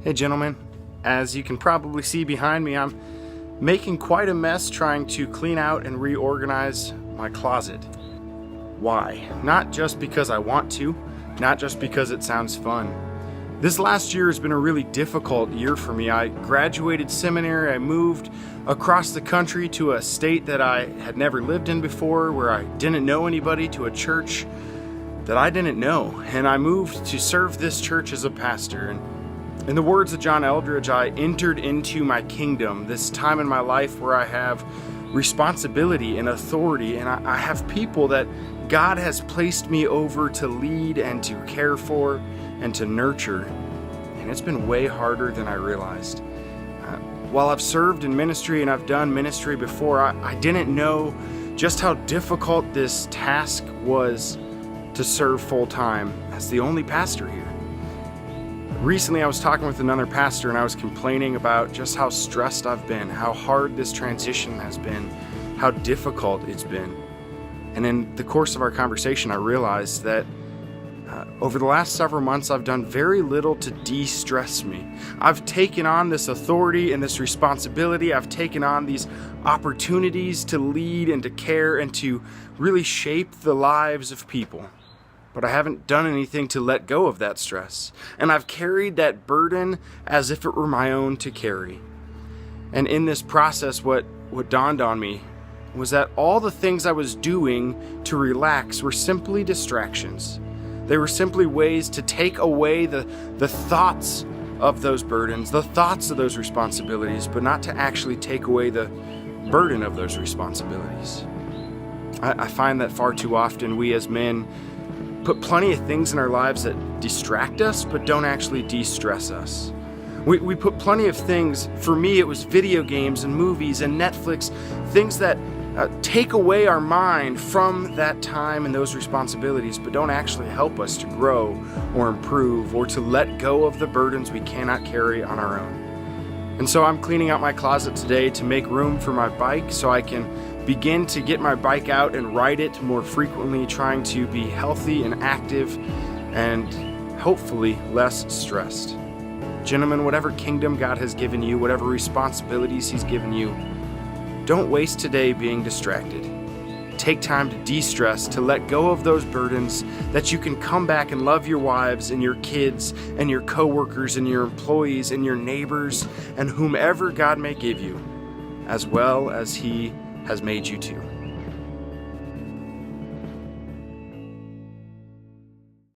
Hey gentlemen, as you can probably see behind me, I'm making quite a mess trying to clean out and reorganize my closet. Why? Not just because I want to, not just because it sounds fun. This last year has been a really difficult year for me. I graduated seminary, I moved across the country to a state that I had never lived in before, where I didn't know anybody, to a church that I didn't know, and I moved to serve this church as a pastor. And in the words of John Eldridge, I entered into my kingdom, this time in my life where I have responsibility and authority, and I have people that God has placed me over to lead and to care for and to nurture. And it's been way harder than I realized. While I've served in ministry and I've done ministry before, I didn't know just how difficult this task was to serve full time as the only pastor here. Recently, I was talking with another pastor and I was complaining about just how stressed I've been, how hard this transition has been, how difficult it's been. And in the course of our conversation, I realized that over the last several months, I've done very little to de-stress me. I've taken on this authority and this responsibility. I've taken on these opportunities to lead and to care and to really shape the lives of people. But I haven't done anything to let go of that stress. And I've carried that burden as if it were my own to carry. And in this process, what dawned on me was that all the things I was doing to relax were simply distractions. They were simply ways to take away the thoughts of those burdens, the thoughts of those responsibilities, but not to actually take away the burden of those responsibilities. I find that far too often we as men put plenty of things in our lives that distract us, but don't actually de-stress us. We put plenty of things, for me it was video games and movies and Netflix, things that take away our mind from that time and those responsibilities, but don't actually help us to grow or improve or to let go of the burdens we cannot carry on our own. And so I'm cleaning out my closet today to make room for my bike so I can begin to get my bike out and ride it more frequently, trying to be healthy and active and hopefully less stressed. Gentlemen, whatever kingdom God has given you, whatever responsibilities He's given you, don't waste today being distracted. Take time to de-stress, to let go of those burdens, that you can come back and love your wives and your kids and your coworkers and your employees and your neighbors and whomever God may give you, as well as He has made you to.